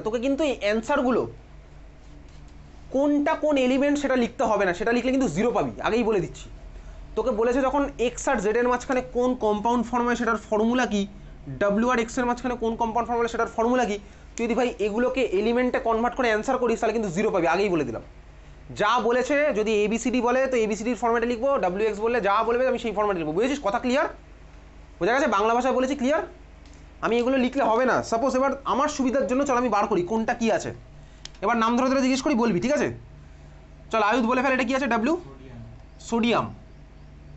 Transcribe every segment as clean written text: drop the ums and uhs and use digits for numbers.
তোকে কিন্তু এই অ্যান্সারগুলো কোনটা কোন এলিমেন্ট সেটা লিখতে হবে না, সেটা লিখলে কিন্তু জিরো পাবি, আগেই বলে দিচ্ছি। তোকে বলেছে যখন এক্স আর জেড এর মাঝখানে কোন কম্পাউন্ড ফর্ম হয় সেটার ফর্মুলা কি, ডাব্লিউ আর এক্স এর মাঝখানে কোন কম্পাউন্ড ফর্ম হয় সেটার ফর্মুলা কি, তুই যদি ভাই এগুলোকে এলিমেন্টে কনভার্ট করে অ্যান্সার করিস তাহলে কিন্তু জিরো পাবি, আগেই বলে দিলাম। যা বলেছে যদি এবিসিডি বলে তো এবিসিডির ফর্মেটে লিখবো, ডাব্লিউ এক্স বললে যা বলবে আমি সেই ফর্মেটে লিখবো, বুঝেছিস? কথা ক্লিয়ার? বোঝা গেছে? বাংলা ভাষায় বলেছি, ক্লিয়ার? আমি এগুলো লিখলে হবে না। সাপোজ এবার আমার সুবিধার জন্য চল আমি বার করি কোনটা কি আছে, এবার নাম ধরে ধরে জিজ্ঞেস করি, বলবি, ঠিক আছে? চল আয়ুধ বলে ফেল, এটা কি আছে? ডাব্লিউ সোডিয়াম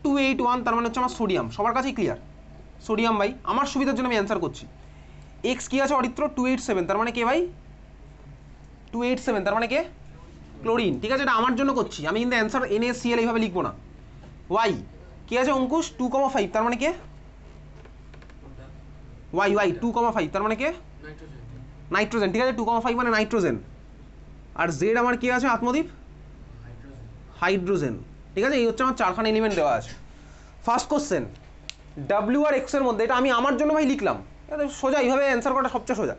281, তার মানে হচ্ছে আমার সোডিয়াম, সবার কাছেই ক্লিয়ার সোডিয়াম ভাই। আমার সুবিধার জন্য আমি অ্যান্সার করছি। এক্স কি আছে অরিত্র? 287, তার মানে কে ভাই? 287 তার মানে কে? ক্লোরিন, ঠিক আছে? এটা আমার জন্য করছি আমি, কিন্তু অ্যান্সার NaCl এইভাবে লিখবো না। ওয়াই কি আছে অঙ্কুশ? 2,5, তার মানে কে? ওয়াই 2,5, তার মানে কে? নাইট্রোজেন, ঠিক আছে? 2,5 মানে নাইট্রোজেন। আর জেড আমার কি আছে আত্মদীপ? হাইড্রোজেন, ঠিক আছে? এই হচ্ছে আমার চারখানা এলিমেন্ট দেওয়া আছে। ফার্স্ট কোশ্চেন, ডাব্লিউ আর এক্স এর মধ্যে, এটা আমি আমার জন্য ভাই লিখলাম, সোজা এইভাবে অ্যান্সার করাটা সবচেয়ে সোজা।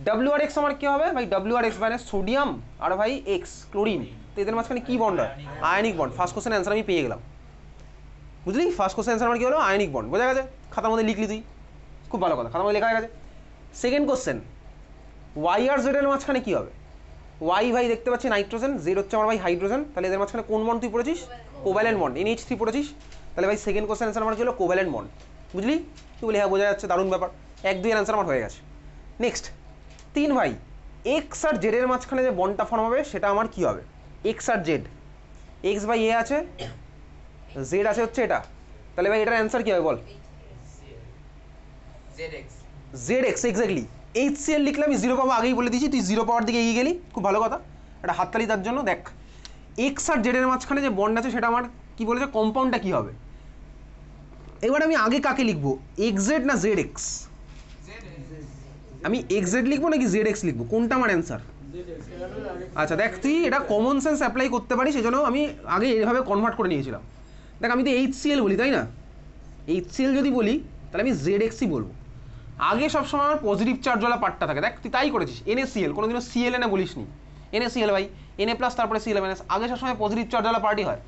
ডাব্লিউ আর এক্স আমার কি হবে ভাই? ডাব্লিউ আর এক্স মানে সোডিয়াম আর ভাই এক্স ক্লোরিন, তো এদের মাঝখানে কি বন্ড হয়? Ionic bond. First question answer আমি পেয়ে গেলাম, বুঝলি? ফার্স্ট কোশ্চেন অ্যান্সার আমার কি হলো? Ionic bond. বোঝা গেছে? খাতার মধ্যে লিখলি তুই, খুব ভালো কথা, খাতার মধ্যে লেখা হয়ে গেছে। সেকেন্ড কোশ্চেন, ওয়াই আর জেড এর মাঝখানে কি হবে? ওয়াই ভাই দেখতে পাচ্ছি নাইট্রোজেন, জেড হচ্ছে আমার ভাই হাইড্রোজেন, তাহলে এদের মাঝখানে কোন বন্ড তুই পড়েছিস? কোভ্যালেন্ট বন্ড, NH3 পড়েছিস। তাহলে ভাই সেকেন্ড কোশ্চেন অ্যান্সার আমার কি হলো? Covalent bond. বুঝলি? তুই বলি হ্যাঁ বোঝা যাচ্ছে, দারুণ ব্যাপার। 1-2 এর অ্যান্সার আমার হয়ে গেছে। নেক্সট 3 ভাই, এক্স আর জেড এর মাঝখানে যে বন্ডটা ফর্ম হবে সেটা আমার কি হবে? এক্স আর জেড, এক্স বাই এ আছে, জেড আছে হচ্ছে এটা, তাহলে ভাই এটার অ্যান্সার কি হবে বল? Z X, exactly. HCl লিখলে আমি জিরো পাবো, আগেই বলে দিয়েছি, তুই জিরো পাওয়ার দিকে এগিয়ে গেলি, খুব ভালো কথা, একটা হাততালি তার জন্য। দেখ এক্স আর জেড এর মাঝখানে যে বন্ড আছে সেটা আমার কি বলেছে, কম্পাউন্ডটা কি হবে? এবার আমি আগে কাকে লিখবো, এক্স জেড না জেড এক্স? আমি এক্স জেড লিখবো নাকি জেড এক্স লিখবো, কোনটা আমার অ্যান্সার? আচ্ছা দেখ, তুই এটা কমন সেন্স অ্যাপ্লাই করতে পারিস, সেজন্য আমি আগে এইভাবে কনভার্ট করে নিয়েছিলাম। দেখ আমি তো HCl বলি, তাই না? HCl যদি বলি তাহলে আমি জেড এক্সই বলবো। আগে সবসময় আমার পজিটিভ চার্জওয়ালা পার্টটা থাকে, দেখ তুই তাই করেছিস। NaCl কোনোদিনও Cl না বলিস নি, NaCl ভাই, Na প্লাস তারপরে Cl মাইনাস, আগে সবসময় পজিটিভ চার্জওয়ালা পার্টই হয়।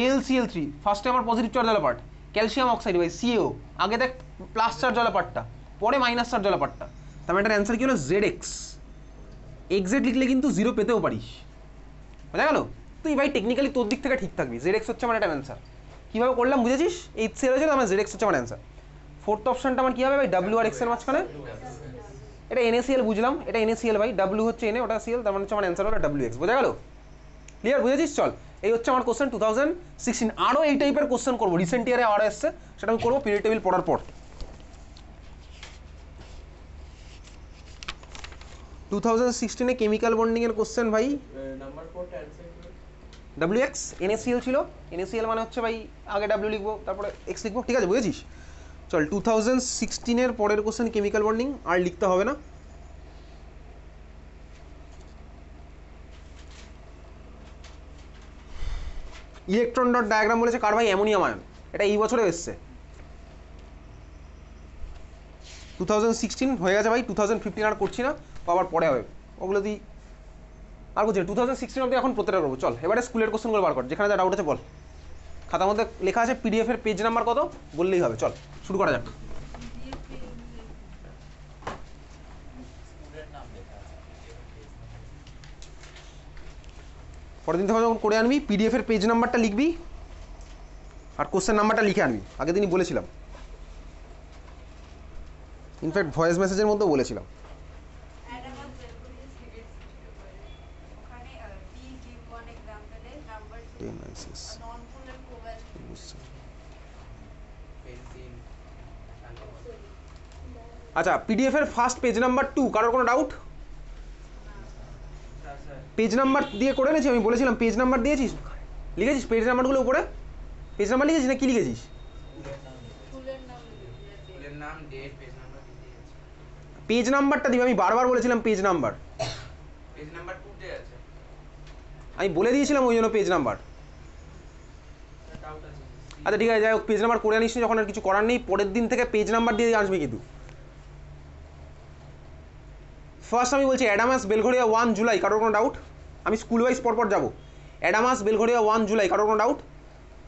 AlCl3 ফার্স্টে আমার পজিটিভ চার্জওয়ালা পার্ট, ক্যালসিয়াম অক্সাইড ভাই CaO, আগে দেখ প্লাস চার্জওয়ালা পার্টটা, পরে মাইনাস চার্জওয়ালা পার্টটা। তার মানে এটার অ্যান্সার কি হলো? Z x. এক্সাক্ট লিখলে কিন্তু জিরো পেতেও পারিস, বোঝা গেল? তুই ভাই টেকনিক্যালি তোর দিক থেকে ঠিক থাকবি। জেড এক্স হচ্ছে আমার একটা অ্যান্সার। কীভাবে করলাম বুঝেছিস? HCl হয়েছে, আমার জেড এক্স হচ্ছে আমার অ্যান্সার। ফোর্থ অপশনটা আমার কী হবে ভাই? ডাব্লিউ আর এক্স এর মাঝখানে, এটা NaCl বুঝলাম, এটা NaCl ভাই, ডাব্লিউ হচ্ছে Na, ওটা Cl, তার মানে হচ্ছে আমার অ্যান্সার হলো WX। বোঝা গেল? ক্লিয়ার? বুঝেছিস? চল, এই হচ্ছে আমার কোশ্চেন 2016। আরও এই টাইপের কোশ্চেন করবো, রিসেন্ট ইয়ারে আরও এসছে, সেটা আমি করবো পিরিয়ড টেবিল পড়ার পর। 2016 কেমিক্যাল বন্ডিং এর কোশ্চেন ভাই, WX NaCl ছিল, NaCl মানে হচ্ছে ভাই আগে W লিখবো তারপরে X লিখবো, ঠিক আছে? বুঝেছিস? চল 2016 পরের কোশ্চেন কেমিক্যাল বন্ডিং, আর লিখতে হবে না। ইলেকট্রন ডট ডায়াগ্রাম বলেছে কার ভাই? অ্যামোনিয়াম আয়ন, এটা এই বছরে এসছে। 2016 হয়ে গেছে ভাই, 2015 আর করছি না, আবার পরে হবে ওগুলো তুই আর করছি। 2016 অব্দি এখন প্রত্যেকটা করবো। চল এবারে স্কুলের কোশ্চেনগুলো বার কর, যেখানে যা ডাউট আছে বল। খাতার মধ্যে লেখা আছে, PDF এর পেজ নাম্বার কত বললেই হবে। চল শুরু করা যাক। পরের দিন থেকে যখন করে আনবি PDF এর পেজ নাম্বারটা লিখবি আর কোশ্চেন নাম্বারটা লিখে আনবি, আগের দিনই বলেছিলাম, ইনফ্যাক্ট ভয়েস মেসেজের মধ্যেও বলেছিলাম। আচ্ছা, PDF এর ফার্স্ট পেজ নাম্বার 2, কারোর কোনো ডাউট? পেজ নাম্বার দিয়ে করে নিয়েছি, আমি বলেছিলাম পেজ নাম্বার দিয়েছিস, লিখেছিস পেজ নাম্বারগুলো উপরে? পেজ নাম্বার লিখেছিস না কি লিখেছিস? পেজ নাম্বারটা দিবি, আমি বারবার বলেছিলাম পেজ নাম্বার, আমি বলে দিয়েছিলাম ওই জন্য পেজ নাম্বার। আচ্ছা ঠিক আছে, যাই হোক, পেজ নাম্বার করে আনিস যখন, আর কিছু করার নেই, পরের দিন থেকে পেজ নাম্বার দিয়ে আসবি কিন্তু। ফার্স্ট আমি বলছি অ্যাডামাস বেলঘরিয়া 1 জুলাই, কারোর কোনো ডাউট? আমি স্কুল ওয়াইজ পরপর যাবো। অ্যাডামাস বেলঘরিয়া 1 জুলাই, কারোর কোনো ডাউট?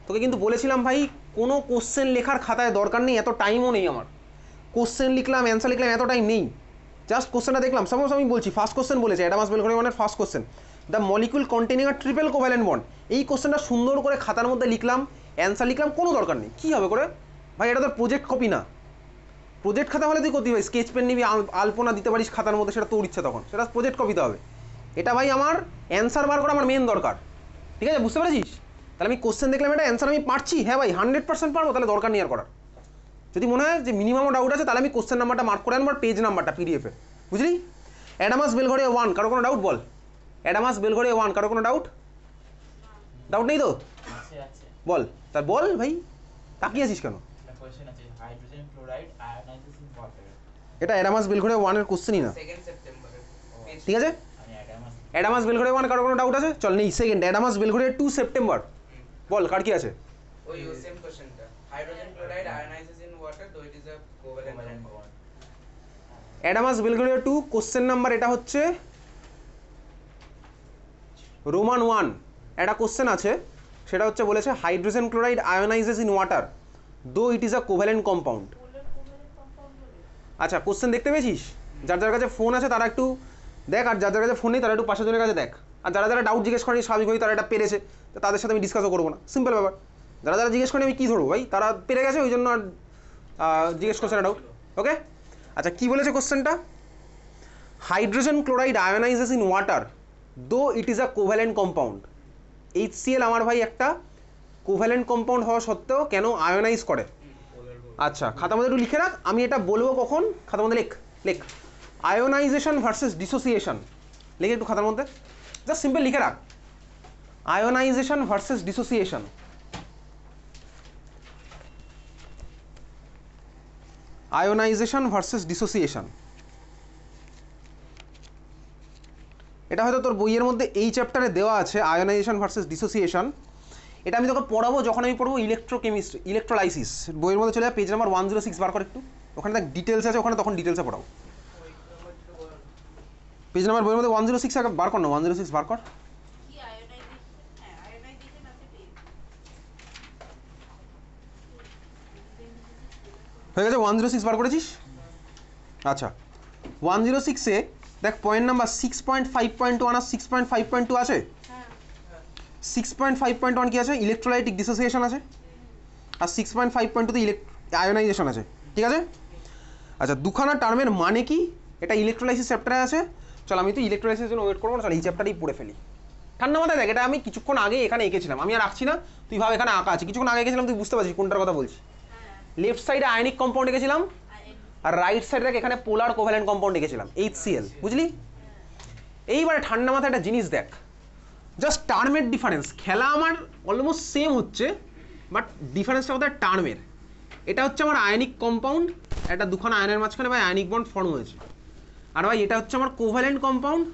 তোকে কিন্তু বলেছিলাম ভাই কোনো কোশ্চেন লেখার খাতায় দরকার নেই, এত টাইমও নেই আমার। কোশ্চেন লিখলাম, অ্যান্সার লিখলাম, এত টাইম নেই। জাস্ট কোশ্চেনটা দেখলাম। সাপোজ আমি বলছি ফার্স্ট কোশ্চেন বলেছে অ্যাডামাস বেলঘরিয়া 1-এর first question, the molecule containing a triple covalent bond. এই কোশ্চেনটা সুন্দর করে খাতার মধ্যে লিখলাম, অ্যান্সার লিখলাম, কোনো দরকার নেই। কী হবে করে ভাই? এটা তোর প্রজেক্ট কপি না। প্রজেক্ট খাতা হলে তুই করতে পারিস, স্কেচ পেন নিবি, আলপনা দিতে পারিস খাতার মধ্যে, সেটা তোর ইচ্ছা, তখন সেটা প্রজেক্ট কপিতে হবে। এটা ভাই আমার অ্যান্সার বার করা আমার মেন দরকার, ঠিক আছে? বুঝতে পেরেছিস? তাহলে আমি কোশ্চেন দেখলাম, এটা অ্যান্সার আমি পারছি, হ্যাঁ ভাই 100% পারবো, তাহলে দরকার নেই আর করার। যদি মনে হয় যে মিনিমাম ডাউট আছে, তাহলে আমি কোশ্চেন নাম্বারটা মার্ক করে আনবো, পেজ নাম্বারটা পিডিএফের, বুঝলি? অ্যাডামাস বেলঘরিয়া 1, কারো কোনো ডাউট? বল। অ্যাডামাস বেলঘরিয়া 1, কারো কোনো ডাউট? ডাউট নেই তো? বল, তার বল ভাই, তাকিয়ে আছিস কেন? এটা অ্যাডামাস বেলঘরিয়া 1-এর কোশ্চেনই না, ঠিক আছে? অ্যাডামাস বেলঘরিয়া 1, কারো কোনো ডাউট আছে? চল নেই। সেকেন্ড অ্যাডামাস বেলঘরিয়া 2 সেপ্টেম্বর, বল কার কি আছে? ওই সেম কোশ্চেনটা, hydrogen chloride আয়নাইজেস in water though it is a covalent bond. Adamas Belgharia 2 question number এটা হচ্ছে রোমান 1। একটা কোশ্চেন আছে, সেটা হচ্ছে বলেছে hydrogen chloride ionises in water though it is a covalent compound. আচ্ছা, কোশ্চেন দেখতে পেয়েছিস? যার যার কাছে ফোন আছে তারা একটু দেখ, আর যার যার কাছে ফোন নেই তারা একটু পাশের জনের কাছে দেখ। আর যারা যারা ডাউট জিজ্ঞেস করেনি স্বাভাবিকভাবেই তারা এটা পেরেছে, তো তাদের সাথে আমি ডিসকাসও করবো না, সিম্পল ব্যাপার। যারা যারা জিজ্ঞেস করেনি আমি কী ধরবো ভাই, তারা পেরে গেছে, ওই জন্য আর জিজ্ঞেস করছে না ডাউট। ওকে, আচ্ছা কী বলেছে কোশ্চেনটা? Hydrogen chloride ionises in water though it is a covalent compound. HCl আমার ভাই একটা কোভ্যালেন্ট কম্পাউন্ড হওয়া সত্ত্বেও কেন আয়োনাইজ করে? আচ্ছা, খাতার মধ্যে একটু লিখে রাখ, আমি এটা বলবো কখন, খাতার মধ্যে লেখ লেখ। আয়োনাইজেশন ভার্সেস ডিসোসিয়েশন, লিখে একটু খাতার মধ্যে, জাস্ট সিম্পল লিখে রাখ, ionisation versus dissociation. Ionisation versus dissociation, এটা হয়তো তোর বইয়ের মধ্যে এই চ্যাপ্টারে দেওয়া আছে, আয়োনাইজেশন ভার্সেস ডিসোসিয়েশন। এটা আমি তোকে পড়াবো যখন আমি পড়বো ইলেকট্রোকেমিস্ট্রি, ইলেকট্রোলাইসিস। বইয়ের মধ্যে চলে যায়, পেজ নাম্বার 106 বার কর একটু, ওখানে দেখ ডিটেলস আছে, ওখানে তখন ডিটেলসে পড়াবো। পেজ নাম্বার বইয়ের মধ্যে 106 বার কর না, 106 বার কর। হয়ে গেছে? 106 বার করেছিস? আচ্ছা, 106-এ দেখ পয়েন্ট নাম্বার 6.5.1 আর 6.5.2 আছে। 6.5.1 কি আছে? ইলেকট্রোলাইটিক ডিসোসিয়েশন আছে, আর 6.5.2-তে আয়োনাইজেশন আছে, ঠিক আছে? আচ্ছা, দুখানা টার্মের মানে কি এটা ইলেকট্রোলাইসিস চ্যাপ্টারে আছে। চল আমি তো ইলেকট্রোলাইসিসের জন্য ওয়েট করবো না, চল এই চ্যাপ্টারই পড়ে ফেলি। ঠান্ডা মাথায় দেখ, এটা আমি কিছুক্ষণ আগে এখানে এঁকেছিলাম, আমি আর রাখছি না, তুই ভাব এখানে আঁকা আছে, কিছুক্ষণ আগে এঁকেছিলাম, তুই বুঝতে পারছিস কোনটার কথা বলছি। লেফট সাইডে আয়নিক কম্পাউন্ড এঁকেছিলাম, আর রাইট সাইডে দেখ এখানে পোলার কোভ্যালেন্ট কম্পাউন্ড এঁকেছিলাম, HCl, বুঝলি? এইবারে ঠান্ডা মাথায় একটা জিনিস দেখ, জাস্ট টার্মের ডিফারেন্স। খেলা আমার অলমোস্ট সেম হচ্ছে, বাট ডিফারেন্সটা কোথায়? টার্মের। এটা হচ্ছে আমার আয়নিক কম্পাউন্ড, একটা দুখানা আয়নের মাঝখানে ভাই আয়নিক বন্ড ফর্ম হয়েছে, আর ভাই এটা হচ্ছে আমার কোভ্যালেন্ট কম্পাউন্ড,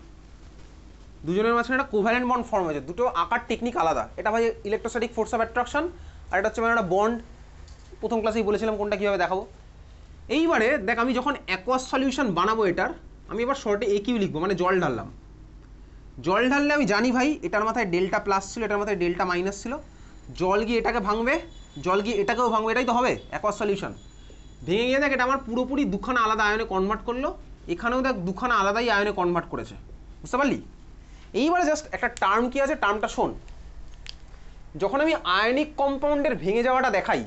দুজনের মাঝখানে একটা কোভ্যালেন্ট বন্ড ফর্ম হয়েছে। দুটো আকার টেকনিক আলাদা। এটা ভাই ইলেকট্রোস্ট্যাটিক ফোর্স অফ অ্যাট্রাকশন, আর এটা হচ্ছে মানে একটা বন্ড। প্রথম ক্লাসেই বলেছিলাম কোনটা কীভাবে দেখাবো। এইবারে দেখ, আমি যখন অ্যাকোয়াস সলিউশন বানাবো এটার, আমি এবার শর্টে AQ লিখবো, মানে জল ঢাললাম। জল ঢাললে আমি জানি ভাই এটার মাথায় ডেল্টা প্লাস ছিল, এটার মাথায় ডেল্টা মাইনাস ছিল, জল গিয়ে এটাকে ভাঙবে, জল গিয়ে এটাকেও ভাঙবে, এটাই তো হবে অ্যাকোয়াস সলিউশন। ভেঙে গিয়ে দেখ এটা আমার পুরোপুরি দুখানা আলাদা আয়নে কনভার্ট করলো, এখানেও দেখ দুখানা আলাদাই আয়নে কনভার্ট করেছে, বুঝতে পারলি? এইবারে জাস্ট একটা টার্ম কি আছে, টার্মটা শোন। যখন আমি আয়নিক কম্পাউন্ডের ভেঙে যাওয়াটা দেখাই,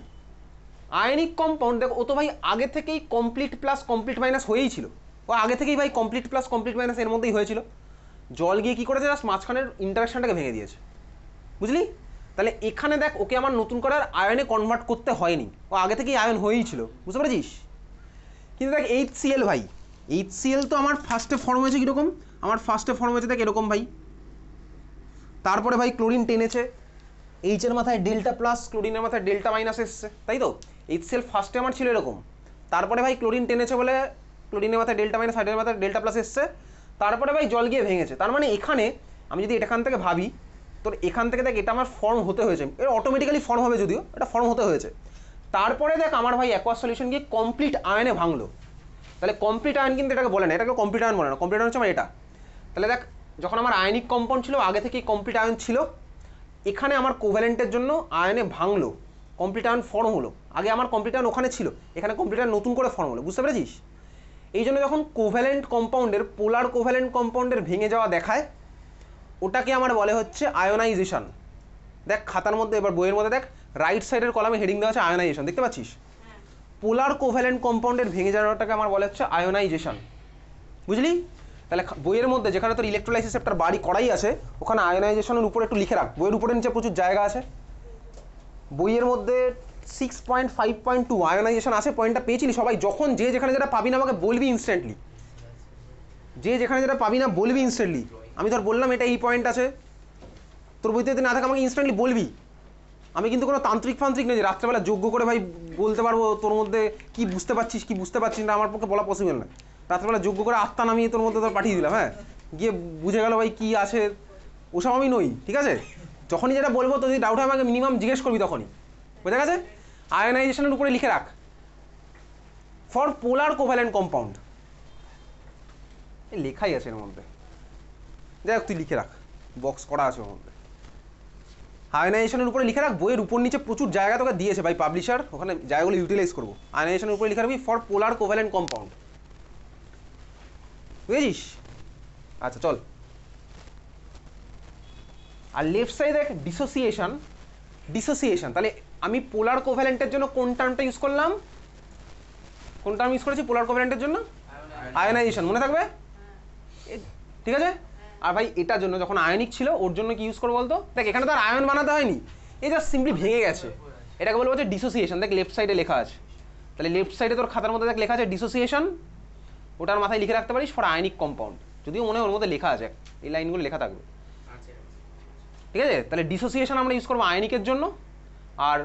আয়নিক কম্পাউন্ড দেখ ও তো ভাই আগে থেকেই কমপ্লিট প্লাস কমপ্লিট মাইনাস হয়েই ছিল, ও আগে থেকেই ভাই কমপ্লিট প্লাস কমপ্লিট মাইনাস এর মধ্যেই হয়েছিল। জল গিয়ে কী করেছে, জাস্ট মাঝখানের ইন্টারাকশনটাকে ভেঙে দিয়েছে, বুঝলি? তাহলে এখানে দেখ ওকে আমার নতুন করে আর আয়নে কনভার্ট করতে হয়নি, ও আগে থেকেই আয়ন হয়েই ছিল, বুঝতে পেরেছিস? কিন্তু দেখ HCl ভাই, HCl তো আমার ফার্স্টে ফর্ম হয়েছে কীরকম? আমার ফার্স্টে ফর্ম হয়েছে দেখ এরকম ভাই, তারপরে ভাই ক্লোরিন টেনেছে, এইচের মাথায় ডেল্টা প্লাস, ক্লোরিনের মাথায় ডেল্টা মাইনাস এসছে, তাই তো? HCl ফার্স্টে আমার ছিল এরকম, তারপরে ভাই ক্লোরিন টেনেছে বলে ক্লোরিনের মাথায় ডেল্টা মাইনাস, হাইড্রোজেনের মাথায় ডেল্টা প্লাস এসছে, তারপরে ভাই জল গিয়ে ভেঙেছে। তার মানে এখানে আমি যদি এখান থেকে ভাবি, তোর এখান থেকে দেখ এটা আমার ফর্ম হতে হয়েছে, এটা অটোমেটিক্যালি ফর্ম হবে, যদিও এটা ফর্ম হতে হয়েছে। তারপরে দেখ আমার ভাই অ্যাকোয়াস সলিউশন গিয়ে কমপ্লিট আয়নে ভাঙলো, তাহলে কমপ্লিট আয়ন কিন্তু এটাকে বলে না, এটাকে কমপ্লিট আয়ন বলে না, কমপ্লিট আয়ন হচ্ছে আমার এটা। তাহলে দেখ যখন আমার আয়নিক কম্পাউন্ড ছিল আগে থেকেই কমপ্লিট আয়ন ছিল, এখানে আমার কোভ্যালেন্টের জন্য আয়নে ভাঙলো, কমপ্লিট আয়ন ফর্ম হলো। আগে আমার কমপ্লিট আয়ন ওখানে ছিল, এখানে কমপ্লিট আয়ন নতুন করে ফর্ম হলো, বুঝতে পেরেছিস? এই জন্য যখন কোভ্যালেন্ট কম্পাউন্ডের পোলার কোভ্যালেন্ট কম্পাউন্ডের ভেঙে যাওয়া দেখায়, ওটাকে আমার বলে হচ্ছে আয়োনাইজেশন। দেখ খাতার মধ্যে এবার বইয়ের মধ্যে দেখ রাইট সাইডের কলামে হেডিং দেওয়া আছে আয়োনাইজেশন, দেখতে পাচ্ছিস? পোলার কোভ্যালেন্ট কম্পাউন্ডের ভেঙে যাওয়াটাকে আমার বলে হচ্ছে আয়োনাইজেশন, বুঝলি? তাহলে বইয়ের মধ্যে যেখানে তোর ইলেকট্রোলাইসিস চ্যাপ্টার বাড়ি করাই আছে, ওখানে আয়োনাইজেশনের উপরে একটু লিখে রাখ, বইয়ের উপরে নিচে প্রচুর জায়গা আছে। বইয়ের মধ্যে 6.5.2 আয়োনাইজেশন আছে, পয়েন্টটা পেয়েছিলি সবাই? যখন যে যেখানে যেটা পাবি না আমাকে বলবি ইনস্ট্যান্টলি, যে যেখানে যেটা পাবি না বলবি ইনস্ট্যান্টলি। আমি ধর বললাম এটা এই পয়েন্ট আছে, তোর বইতে যদি না থাকে আমাকে ইনস্ট্যান্টলি বলবি। আমি কিন্তু কোনো তান্ত্রিক ফান্ত্রিক নেই যে রাত্রেবেলা যোগ্য করে ভাই বলতে পারবো তোর মধ্যে কি বুঝতে পারছিস কি বুঝতে পারছিস না, আমার পক্ষে বলা পসিবল না। রাত্রেবেলা যোগ্য করে আত্মা নামিয়ে তোর মধ্যে তোর পাঠিয়ে দিলাম, হ্যাঁ গিয়ে বুঝে গেল ভাই কী আছে, ওসব আমি নই, ঠিক আছে? যখনই যেটা বলবো তো যদি ডাউট হয় আমাকে মিনিমাম জিজ্ঞেস করবি তখনই, বোঝা গেছে? আয়োনাইজেশনের উপরে লিখে রাখ ফর পোলার কোভ্যালেন্ট কম্পাউন্ড, লেখাই আছে এর মধ্যে, যাই হোক তুই লিখে রাখ, বক্স করা আছে ওর মধ্যে। আয়োনাইজেশনের উপরে লিখে রাখ, বইয়ের উপর নিচে প্রচুর জায়গা তোকে দিয়েছে ভাই পাবলিশার, ওখানে জায়গাগুলো ইউটিলাইজ করবো। আয়োনাইজেশনের উপরে লিখে রাখবি ফর পোলার কোভ্যালেন্ট কম্পাউন্ড, বুঝেছিস? আচ্ছা চল। আর লেফট সাইডে দেখ ডিসোসিয়েশন, ডিসোসিয়েশন তাহলে আমি পোলার কোভ্যালেন্টের জন্য কোন টার্মটা ইউজ করলাম, কোন টার্ম ইউজ করেছি পোলার কোভ্যালেন্টের জন্য? আয়োনাইজেশন, মনে থাকবে? ঠিক আছে। আর ভাই এটার জন্য যখন আয়নিক ছিল ওর জন্য কি ইউজ করবো বলতো? দেখ এখানে তো আর আয়ন বানাতে হয়নি, এই জাস্ট সিম্পলি ভেঙে গেছে, এটাকে বলবো যে ডিসোসিয়েশন। দেখ লেফট সাইডে লেখা আছে, তাহলে লেফট সাইডে তোর খাতার মধ্যে দেখ লেখা আছে ডিসোসিয়েশন, ওটার মাথায় লিখে রাখতে পারিস ফর আয়নিক কম্পাউন্ড, যদিও মনে হয় ওর মধ্যে লেখা আছে, এই লাইনগুলো লেখা থাকবে, ঠিক আছে? তাহলে ডিসোসিয়েশন আমরা ইউজ করবো আয়নিকের জন্য, আর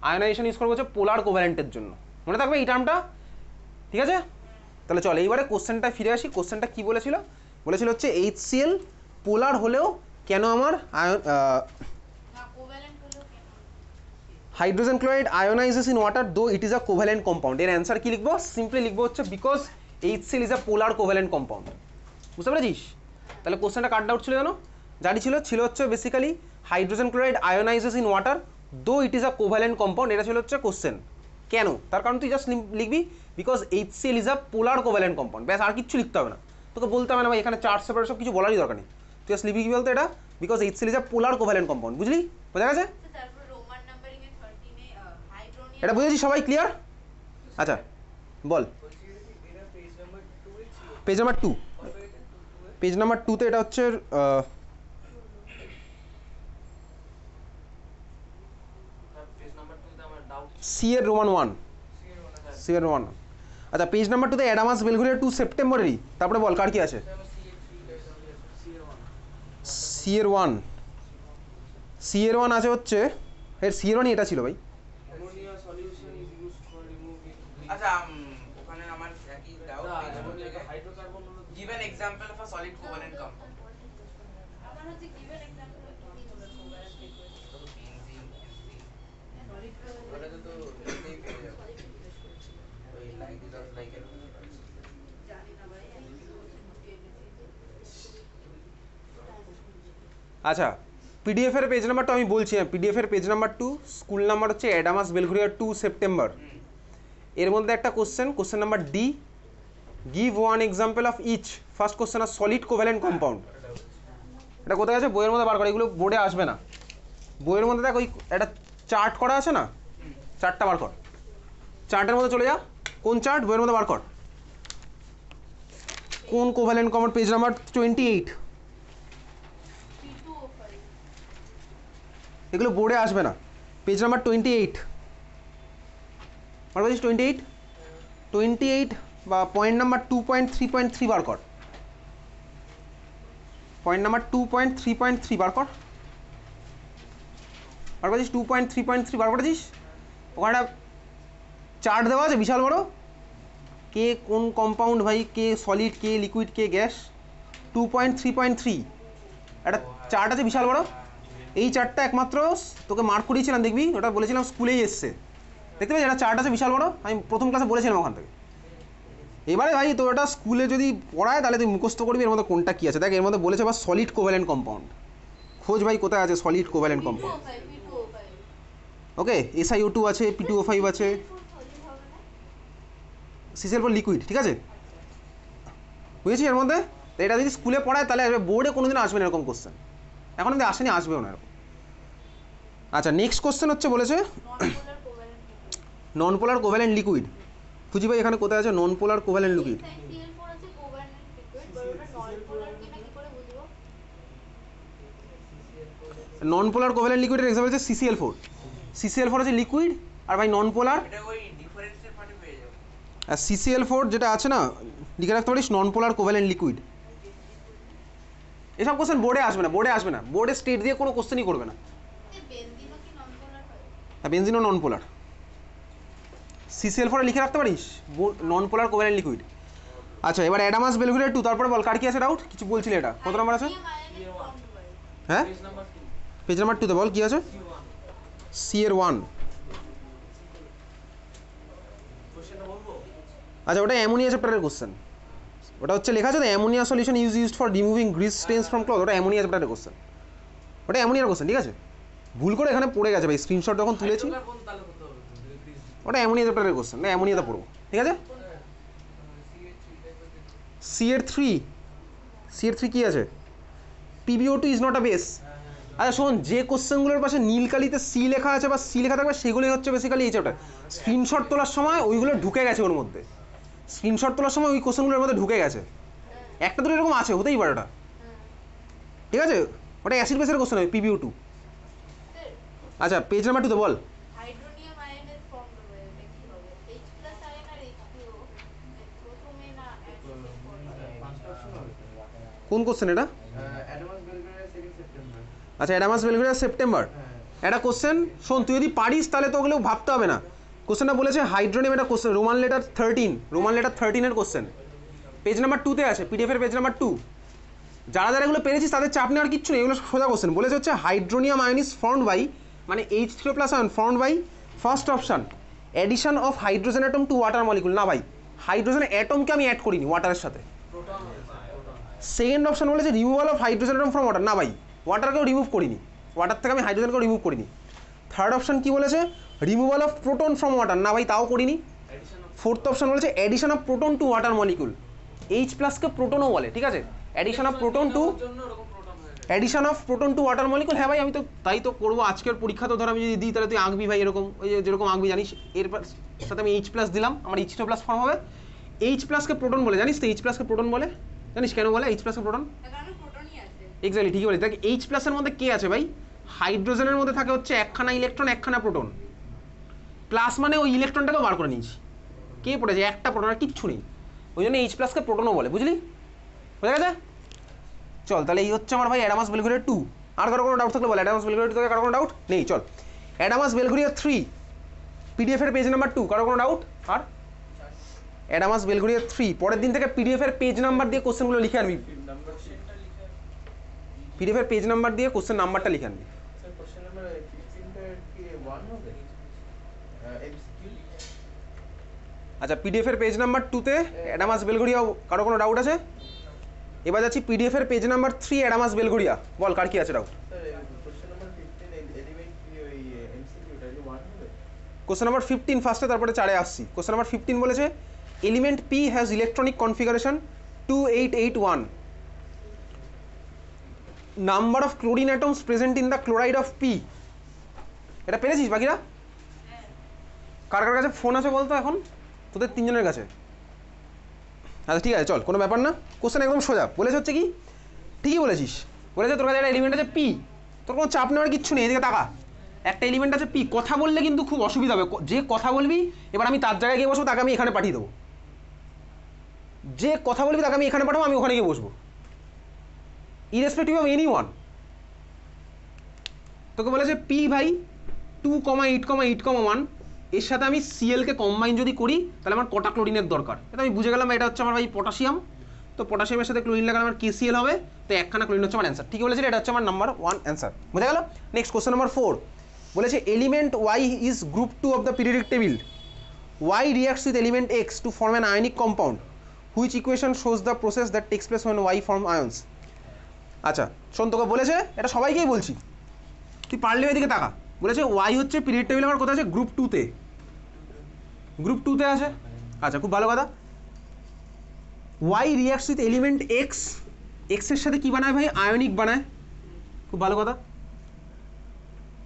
আয়োনাইজেশন ইউজ করবো হচ্ছে পোলার কোভ্যালেন্টের জন্য, মনে থাকবে এই টার্মটা, ঠিক আছে? তাহলে চল এইবারে কোশ্চেনটা ফিরে আসি। কোশ্চেনটা কি বলেছিল? বলেছিল হচ্ছে HCl পোলার হলেও কেন আমার hydrogen chloride ionises in water though it is a covalent compound. এর অ্যান্সার কি লিখবো? সিম্পলি লিখবো হচ্ছে because HCl is a polar covalent compound, বুঝতে পেরেছিস? তাহলে কোশ্চেনটা কাট আউট ছিল জানো, জানি ছিল হচ্ছে basically hydrogen chloride ionises in water though it is a covalent compound, এটা ছিল হচ্ছে কোশ্চেন। কেন? তার কারণ তুই জাস্ট লিখবি because HCl is a polar covalent compound, ব্যাস আর কিচ্ছু লিখতে হবে না, তোকে বলতে হবে না ভাই এখানে চার্জ সেপারেট সব কিছু বলারই দরকার নেই, তুই জাস্ট লিখবি কি বলতো এটা because HCl is a polar covalent compound, বুঝলি? বোঝা গেছে? এটা বুঝেছিস সবাই? ক্লিয়ার? আচ্ছা বল। পেজ নাম্বার 2, পেজ নাম্বার 2তে এটা হচ্ছে সি এর রোমান 1, সি এর রোমান 1। আচ্ছা পেজ নাম্বার 2তে অ্যাডামাস বেলঘরিয়া 2 সেপ্টেম্বরেরই, তারপরে বল কার কি আছে? সি এর 1, সি এর 1 আছে হচ্ছে এর সি এর 1 এটা ছিল ভাই। আচ্ছা ওখানে আমার একই ডাউট হাইড্রোকার্বন হলো given example of a solid covalent compound. আমার হচ্ছে given example of covalent benzene ওটা তো লিখতেই পেয়ে যাবে ওই লাইক উইদাউট লাইক এর জানি না ভাই আমি কি বলছি মুখে আচ্ছা পিডিএফ এর পেজ নাম্বারটা আমি বলছি, পিডিএফ এর পেজ নাম্বার 2, স্কুল নাম্বার হচ্ছে অ্যাডামাস বেলঘরিয়া 2 সেপ্টেম্বর। এর মধ্যে একটা question number D, give one example of each. First question আর সলিড কোভ্যালেন্ট কম্পাউন্ড, এটা কোথায় আছে? বইয়ের মধ্যে বার করে, এগুলো বোর্ডে আসবে না। বইয়ের মধ্যে দেখ ওই একটা চার্ট করা আছে না, চার্টটা বার কর, চার্টের মধ্যে চলে যা। কোন চার্ট? বইয়ের মধ্যে বার কর, কোন কোভ্যালেন্ট কম্পাউন্ড? Page number 28। এগুলো বোর্ডে আসবে না, পেজ নাম্বার 28 বার করছিস? 28 বা পয়েন্ট নাম্বার 2.3.3 বার কর, পয়েন্ট নাম্বার 2.3.3 বার কর, বার করছিস? 2.3.3 বার করেছিস? ওখানে একটা চার্ট দেওয়া আছে বিশাল বড়, কে কোন কম্পাউন্ড ভাই, কে সলিড, কে লিকুইড, কে গ্যাস। 2.3.3 একটা চার্ট আছে বিশাল বড়, এই চার্টটা একমাত্র তোকে মার্ক করিয়েছিলাম দেখবি, ওটা বলেছিলাম স্কুলেই এসছে, দেখতে পাচ্ছি একটা চার্ট আছে বিশাল বড়, আমি প্রথম ক্লাসে বলেছিলাম ওখান থেকে। এবারে ভাই তো এটা স্কুলে যদি পড়ায় তাহলে তুই মুখস্থ করবি এর মধ্যে কোনটা কী আছে। দেখ এর মধ্যে বলেছে আবার সলিড কোভ্যালেন্ট কম্পাউন্ড। খোঁজ ভাই কোথায় আছে সলিড কোভ্যালেন্ট কম্পাউন্ড। ওকে SiO2 আছে, P2O5 আছে, CCl4 লিকুইড, ঠিক আছে বুঝেছি। এর মধ্যে এটা যদি স্কুলে পড়ায় তাহলে বোর্ডে কোনোদিন আসবে না এরকম কোশ্চেন, এখন যদি আসেনি আসবেও না এরকম। আচ্ছা নেক্সট কোশ্চেন হচ্ছে বলেছে নন পোলার কোভ্যালেন্ট লিকুইড। খুঁজি ভাই এখানে কোথায় আছে নন পোলার কোভ্যালেন্ট লিকুইড। নন পোলার কোভ্যালেন্ট লিকুইডের এক্সাম্পল হচ্ছে CCl4। CCl4 হচ্ছে লিকুইড আর ভাই নন পোলার। এটা ওই ডিফারেন্সের পার্টে পেয়ে যাবে। আর CCl4 যেটা আছে না লিখে রাখতে পারিস নন পোলার কোভ্যালেন্ট লিকুইড। এসব কোশ্চেন বোর্ডে আসবে না, বোর্ডে আসবে না, বোর্ডে স্টেট দিয়ে কোনো কোশ্চেনই করবে না। হ্যাঁ বেনজিনও নন পোলার। CCl4 লিখে রাখতে পারিস নন পোলার কোভ্যালেন্ট লিকুইড। আচ্ছা এবার অ্যাডামাস বেলঘুরিয়া 2 তারপরে বল কার কি আছে ডাউট, কিছু বলছিলে এটা কত নাম্বার আছে? হ্যাঁ পেজ নাম্বার 2 তে বল কি আছে? CR1। আচ্ছা ওটা অ্যামোনিয়া চ্যাপ্টারের কোশ্চেন, ওটা হচ্ছে লেখা আছে তো ammonia solution used for removing Greece stains from cloth, ওটা অ্যামোনিয়া চ্যাপ্টারের কোশ্চেন, ওটা অ্যামোনিয়ার কোশ্চেন, ঠিক আছে ভুল করে এখানে পড়ে গেছে ভাই স্ক্রিনশট যখন তুলেছি, ওটা অ্যামোনিয়া চ্যাপ্টারের কোশ্চেন, না অ্যামোনিয়াতে পড়বো, ঠিক আছে। CR3 কি আছে? PbO2 is not a base. আচ্ছা শোন যে কোশ্চেনগুলোর পাশে নীল কালিতে সি লেখা আছে বা সি লেখা থাকবে সেগুলোই হচ্ছে বেসিক্যালি এই চ্যাপ্টার। স্ক্রিনশট তোলার সময় ওইগুলো ঢুকে গেছে ওর মধ্যে, স্ক্রিনশট তোলার সময় ওই কোশ্চেনগুলোর মধ্যে ঢুকে গেছে, একটা দুটো এরকম আছে হতেই পারে ওটা, ঠিক আছে ওটা অ্যাসিড বেসের কোশ্চেন হবে PbO2। আচ্ছা পেজ নাম্বার 2 তে বল হাইড্রোনিয়াম আয়নের ফর্ম হবে এটা কি হবে H+ আয়ন আর H2O প্রথমে না কোন কোশ্চেন এটা? আচ্ছা অ্যাডামাস বেলঘুরিয়া সেপ্টেম্বর একটা কোশ্চেন। শোন তুই যদি পারিস তাহলে তো ওগুলো ভাবতে হবে না। কোশ্চেনটা বলেছে হাইড্রোনিয়াম, এটা কোশ্চেন রোমান লেটার 13 এর কোশ্চেন, পেজ নাম্বার 2 তে আছে, PDF এর পেজ নাম্বার 2। যারা যারা এগুলো পেরেছিস তাদের চাপ নেওয়ার কিচ্ছু নেই, এগুলো সোজা কোশ্চেন। বলেছে হচ্ছে hydronium ion is formed by, মানে H3+ ion formed by first option addition of hydrogen atom to water molecule. না ভাই হাইড্রোজেন অ্যাটমকে আমি অ্যাড করিনি ওয়াটারের সাথে। সেকেন্ড অপশন বলেছে removal of hydrogen atom from water. না ভাই ওয়াটারকেও রিমুভ করিনি, ওয়াটার থেকে আমি হাইড্রোজেনকেও রিমুভ করিনি। থার্ড অপশন কি বলেছে removal of proton from water. না ভাই তাও করিনি। ফোর্থ অপশন বলেছে addition of proton to water molecule. H+কে প্রোটনও বলে, ঠিক আছে addition of proton to water molecule. হ্যাঁ ভাই আমি তো তাই তো করবো, আজকের পরীক্ষা তো ধর আমি যদি দিই তাহলে তুই আঁকবি ভাই এরকম, ওই যেরকম আঁকবি জানিস, এর সাথে আমি H+ দিলাম, আমার H2+ ফর্ম হবে। H+কে প্রোটন বলে, জানিস তো H+কে প্রোটন বলে, জানিস কেন বলে H+কে প্রোটন? কারণ প্রোটনই আছে এক্স্যাক্টলি ঠিকই বলেছি। দেখ H+ এর মধ্যে কে আছে ভাই, হাইড্রোজেনের মধ্যে থাকে হচ্ছে একখানা ইলেকট্রন একখানা প্রোটন, প্লাস মানে ওই ইলেকট্রনটাকেও বার করে নিয়েছি, কে পড়েছে একটা প্রোটন আর কিচ্ছু নেই, ওই জন্য H+কে প্রোটনও বলে, বুঝলি বুঝা গেছে। চল তাহলে এই হচ্ছে আমার ভাই অ্যাডামাস বেলঘুরিয়া 2। আর কারো কোনো ডাউট থাকলে বল, অ্যাডামাস বেলঘুরিয়া 2 থেকে কারো কোনো ডাউট নেই? চল অ্যাডামাস বেলঘুরিয়া 3 PDF এর পেজ নাম্বার 2, কারো কোনো ডাউট? আর অ্যাডামাস বেলঘুরিয়া 3 পরের দিন থেকে PDF এর পেজ নাম্বার দিয়ে কোশ্চেনগুলো লিখে আনবি, PDF এর পেজ নাম্বার দিয়ে কোশ্চেন নাম্বারটা লিখে আনবি। আচ্ছা PDF এর পেজ নাম্বার 2 তে অ্যাডামাস বেলঘুরিয়া, কারো কোনো ডাউট আছে? এবার যাচ্ছি PDF এর পেজ নাম্বার 3 অ্যাডামাস বেলঘুরিয়া, বল কার কি আছে ডাউট? কোশ্চেন নাম্বার 15 ফার্স্টে তারপরে 4-এ আসছি। কোশ্চেন নাম্বার 15 বলেছে element P has electronic configuration 2881, number of chlorine atoms present in the chloride of P। এটা পেরেছিস বাকিরা? কার কার কাছে ফোন আছে বলতো এখন? তোদের তিনজনের কাছে। আচ্ছা ঠিক আছে চল কোনো ব্যাপার না, কোশ্চেন একদম সোজা। বলেছে হচ্ছে কি ঠিকই বলেছিস, বলেছে তোর কাছে একটা এলিমেন্ট আছে P, তোর কোনো চাপ নেওয়ার কিচ্ছু নেই, এদিকে টাকা একটা এলিমেন্ট আছে P। কথা বললে কিন্তু খুব অসুবিধা হবে, যে কথা বলবি এবার আমি তার জায়গায় গিয়ে বসবো, তাকে আমি এখানে পাঠিয়ে দেবো, যে কথা বলবি তাকে আমি এখানে পাঠাবো, আমি ওখানে গিয়ে বসবো, ইরেসপেক্টিভ অফ এনিওয়ান। তোকে বলেছে P ভাই 2,8,8,1 এর সাথে আমি Cl কে কম্বাইন যদি করি তাহলে আমার কটা ক্লোরিনের দরকার, এটা আমি বুঝে গেলাম এটা হচ্ছে আমার ভাই পটাশিয়াম, তো পটাশিয়ামের সাথে ক্লোরিন লাগালে আমার KCl হবে, তো একখানা ক্লোরিন হচ্ছে আমার অ্যান্সার। ঠিক বলেছে, এটা হচ্ছে আমার নাম্বার 1 অ্যান্সার, বুঝে গেল। নেক্সট কোশ্চেন নাম্বার 4 বলেছে element Y is group 2 of the periodic table, Y reacts with element X to form an ionic compound which equation shows the process that takes place when Y form ions. আচ্ছা শোন, তোকে বলেছে, এটা সবাইকেই বলছি, তুই পারলে এদিকে তাকা। বলেছে ওয়াই হচ্ছে পিরিয়ড টেবিল আমার কোথায় আছে, গ্রুপ 2-তে, গ্রুপ 2-তে আছে। আচ্ছা খুব ভালো কথা। Y reacts with element X, এক্সের সাথে কী বানায় ভাই, আয়নিক বানায়। খুব ভালো কথা।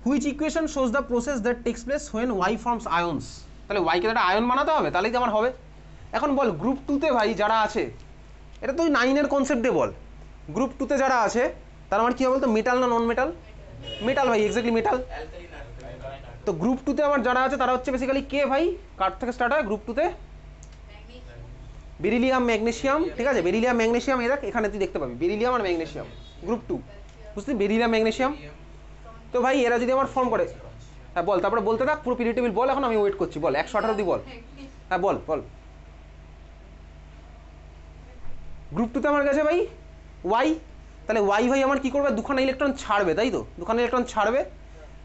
Which equation shows the process that takes place when Y forms ions. তাহলে ওয়াইকে একটা আয়ন বানাতে হবে, তাহলেই তো আমার হবে। এখন বল গ্রুপ 2-তে ভাই যারা আছে, এটা তুই 9-এর কনসেপ্টে বল, গ্রুপ 2-তে যারা আছে তার আমার কী হবে বলতো, মেটাল না নন মেটাল? মেটাল ভাই, এক্স্যাক্টলি মেটাল। তো গ্রুপ 2-তে আমার যারা আছে তারা হচ্ছে বেসিক্যালি কে ভাই, কার থেকে স্টার্ট হয় গ্রুপ 2-তে? বেরিলিয়াম, ম্যাগনেসিয়াম, ঠিক আছে, বেরিলিয়াম ম্যাগনেসিয়াম, এরা এখানে তুই দেখতে পাবি বেরিলিয়াম আর ম্যাগনেসিয়াম, গ্রুপ 2, বুঝলি, বেরিলিয়াম ম্যাগনেসিয়াম। তো ভাই এরা যদি আমার ফর্ম করে, হ্যাঁ বল, তারপরে বলতে থাক, পুরো পিরিয়ড টেবিল বল, এখন আমি ওয়েট করছি, বল 118 অবধি বল। হ্যাঁ বল বল। গ্রুপ 2-তে আমার গেছে ভাই ওয়াই, তাহলে ওয়াই ভাই আমার কী করবে, দুখানা ইলেকট্রন ছাড়বে, তাই তো, দুখানা ইলেকট্রন ছাড়বে।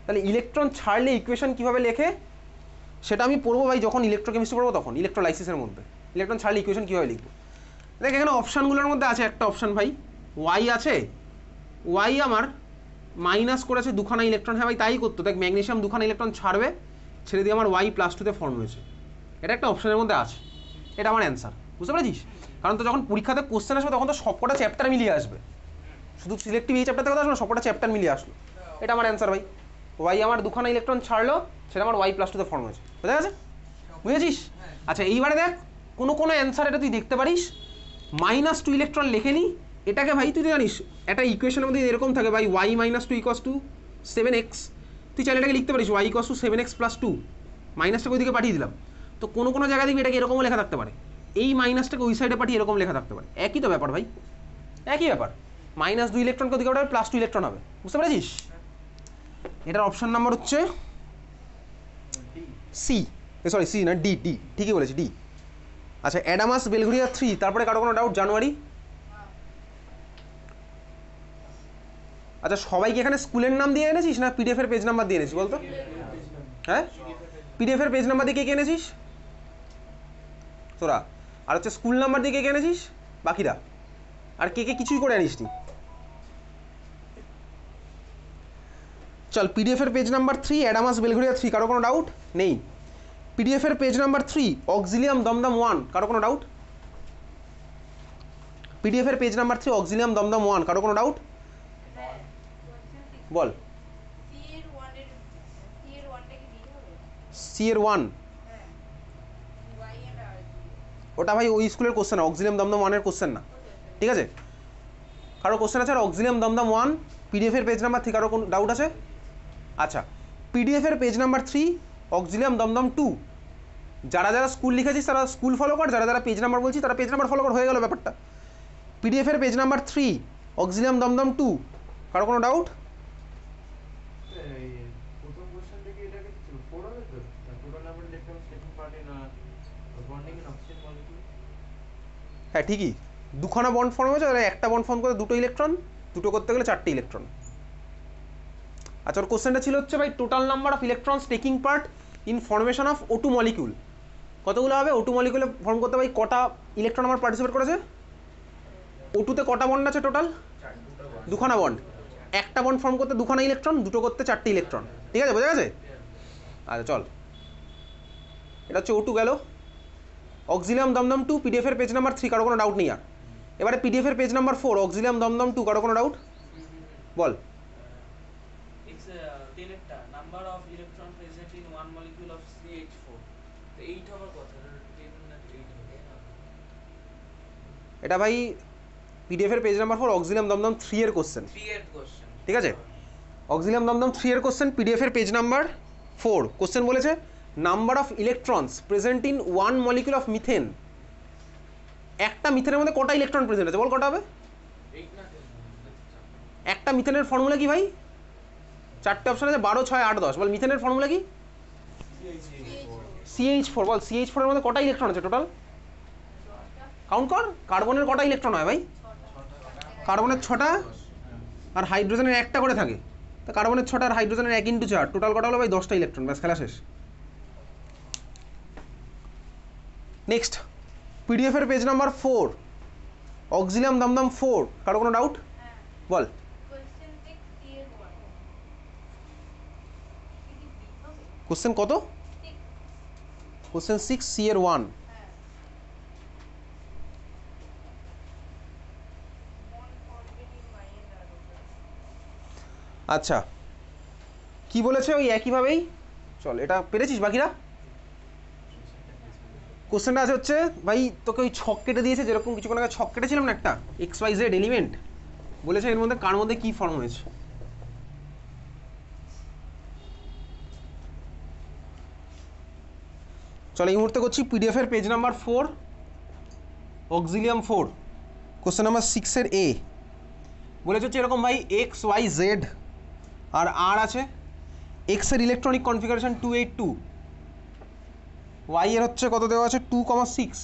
তাহলে ইলেকট্রন ছাড়লে ইকুয়েশন কীভাবে লেখে সেটা আমি পড়বো ভাই, যখন ইলেকট্রোকেমিস্ট্রি পড়বো তখন, ইলেকট্রোলাইসিসের মধ্যে ইলেকট্রন ছাড়লে ইকুয়েশন কীভাবে লিখবো। দেখ এখানে অপশানগুলোর মধ্যে আছে একটা অপশান ভাই, ওয়াই আছে, ওয়াই আমার মাইনাস করেছে দুখানা ইলেকট্রন, হ্যাঁ ভাই তাই করতো, দেখ ম্যাগনেসিয়াম দুখানা ইলেকট্রন ছাড়বে, ছেড়ে দিয়ে আমার ওয়াই +2-তে ফর্ম হয়েছে, এটা একটা অপশানের মধ্যে আছে, এটা আমার অ্যান্সার, বুঝতে পেরেছিস? কারণ তো যখন পরীক্ষাতে কোশ্চেন আসবে তখন তো সবকটা চ্যাপ্টার মিলিয়ে আসবে, শুধু সিলেক্টিভ এই চ্যাপ্টার থেকে আসবে না, সবকটা চ্যাপ্টার মিলিয়ে আসলো, এটা আমার অ্যান্সার ভাই। ওয়াই আমার দুখানা ইলেকট্রন ছাড়লো, সেটা আমার ওয়াই +2-তে ফর্ম হয়েছে, বুঝা গেছে? বুঝেছিস? আচ্ছা এইবারে দেখ কোনো অ্যান্সার এটা তুই দেখতে পারিস -2 ইলেকট্রন লেখে নি, এটাকে ভাই তুই জানিস একটা ইকুয়েশনের মধ্যে এরকম থাকে ভাই, y - 2 = 7x, তুই চাইলে এটাকে লিখতে পারিস y = 7x + 2, মাইনাসটাকে ওইদিকে পাঠিয়ে দিলাম। তো কোনো জায়গায় দেখবি এটাকে এরকমও লেখা থাকতে পারে, এই মাইনাসটাকে ওই সাইডে পাঠিয়ে এরকম লেখা থাকতে পারে, একই তো ব্যাপার ভাই, একই ব্যাপার, -2 ইলেকট্রনকে ওদিকে পাঠাবে +2 ইলেকট্রন হবে, বুঝতে পেরেছিস? এটার অপশান নাম্বার হচ্ছে সি, সরি সি না, ডি, ডি ঠিকই বলেছি, ডি। আচ্ছা অ্যাডামাস বেলঘরিয়া 3, তারপরে কারো কোনো ডাউট? জানুয়ারি। আচ্ছা সবাইকে এখানে স্কুলের নাম দিয়ে এনেছিস না পিডিএফের পেজ নাম্বার দিয়ে এনেছিস বলতো? হ্যাঁ পিডিএফের পেজ নাম্বার দিয়ে কে এনেছিস তোরা? আর হচ্ছে স্কুল নাম্বার দিয়ে কে এনেছিস বাকিরা? আর কে কিছুই করে আনিস নি? চল পিডিএফের পেজ নাম্বার 3 অ্যাডামাস বেলঘরিয়া 3, কারো কোনো ডাউট নেই? পিডিএফের পেজ নাম্বার 3 অক্সিলিয়াম দমদম 1, কারো কোনো ডাউট? পিডিএফের পেজ নাম্বার 3 অক্সিলিয়াম দমদম 1, কারো কোনো ডাউট? বল। সি এর 1 ওটা ভাই ওই স্কুলের কোশ্চেন, অক্সিলিয়াম দমদম 1 এর কোশ্চেন না, ঠিক আছে? কারো কোশ্চেন আছে আর অক্সিলিয়াম দমদম 1 পিডিএফের পেজ নাম্বার 3, কারো কোনো ডাউট আছে? আচ্ছা পিডিএফের পেজ নাম্বার 3 অক্সিলিয়াম দমদম 2, যারা যারা স্কুল লিখেছিস তারা স্কুল ফলো কর, যারা যারা পেজ নাম্বার বলছি তারা পেজ নাম্বার ফলো কর, হয়ে গেল ব্যাপারটা। পিডিএফের পেজ নাম্বার 3 অক্সিলিয়াম দমদম 2, কারো কোনো ডাউট? হ্যাঁ ঠিকই, দুখানা বন্ড ফর্ম হয়েছে, আর একটা বন্ড ফর্ম করে দুটো ইলেকট্রন, দুটো করতে গেলে 4টে ইলেকট্রন। আচ্ছা ওর কোশ্চেনটা ছিল হচ্ছে ভাই total number of electrons taking part in formation of O2 molecule, কতগুলো হবে O2 মলিকিউলে ফর্ম করতে ভাই কটা ইলেকট্রন আমার পার্টিসিপেট করেছে? O2-তে কটা বন্ড আছে টোটাল? দুখানা বন্ড, একটা বন্ড ফর্ম করতে দুখানা ইলেকট্রন, দুটো করতে 4টে ইলেকট্রন, ঠিক আছে, বোঝা গেছে? আচ্ছা চল, এটা হচ্ছে O2 গেল। অক্সিলিয়াম দমদম 2 পিডিএফের পেজ নাম্বার 3, কারো কোনো ডাউট নেই? আর এবারে পিডিএফের পেজ নাম্বার 4 অক্সিলিয়াম দমদম 2, কারো কোনো doubt? Ball. Number of electron present in one molecule of CH4, তো 8 হবার কথা, 10 না 8 হবে না? এটা ভাই পিডিএফের পেজ নাম্বার 4 অক্সিলিয়াম দমদম 3 এর কোশ্চেন, 3 এর কোশ্চেন, ঠিক আছে? অক্সিলিয়াম দমদম 3 এর কোশ্চেন, পিডিএফের পেজ নাম্বার 4, কোশ্চেন বলেছে number of electrons present in one molecule of methane, একটা মিথেনের মধ্যে কটা ইলেকট্রন প্রেজেন্ট আছে বল, কটা হবে? 8 না 10? একটা মিথেনের ফর্মুলা কি ভাই? 4টে অপশন আছে, 12, 6, 8, 10, বল মিথেনের ফর্মুলা কি? CH4, বল CH4 এর মধ্যে কটা ইলেকট্রন আছে টোটাল? কাউন্ট কর। কার্বনের কটা ইলেকট্রন হয় ভাই? কার্বনের 6টা আর হাইড্রোজেনের 1টা করে থাকে, তো কার্বনের 6টা আর হাইড্রোজেনের 1 × 4, টোটাল কটা হলো ভাই? 10টা ইলেকট্রন, ব্যাস খেলা শেষ। নেক্সট পিডিএফ এর পেজ নাম্বার 4 অক্সিলিয়াম দমদম 4 কারো কোনো ডাউট হ্যাঁ বল কোশ্চেন 6 এর 1 কি কি হবে কোশ্চেন কত 6 কোশ্চেন 6 সি এর 1 হ্যাঁ মন ফরগেটিং মাইন্ড আর আচ্ছা কি বলেছে ওই একইভাবেই চল এটা পেরেছিস বাকিরা কোশ্চেনটা আছে হচ্ছে ভাই তোকে ওই ছক কেটে দিয়েছে যেরকম কিছুক্ষণ আগে ছক কেটেছিলাম না একটা এক্স ওয়াই জেড এলিমেন্ট বলেছে এর মধ্যে কার মধ্যে কি ফর্ম হয়েছে চল এই মুহূর্তে করছি পিডিএফ এর page number 4 Auxilium 4 question number 6 এর এ বলেছে হচ্ছে এরকম ভাই এক্স ওয়াই জেড আর আর আছে এক্স এর ইলেকট্রনিক কনফিগারেশন 282 ওয়াই এর হচ্ছে কত দেওয়া আছে 2,6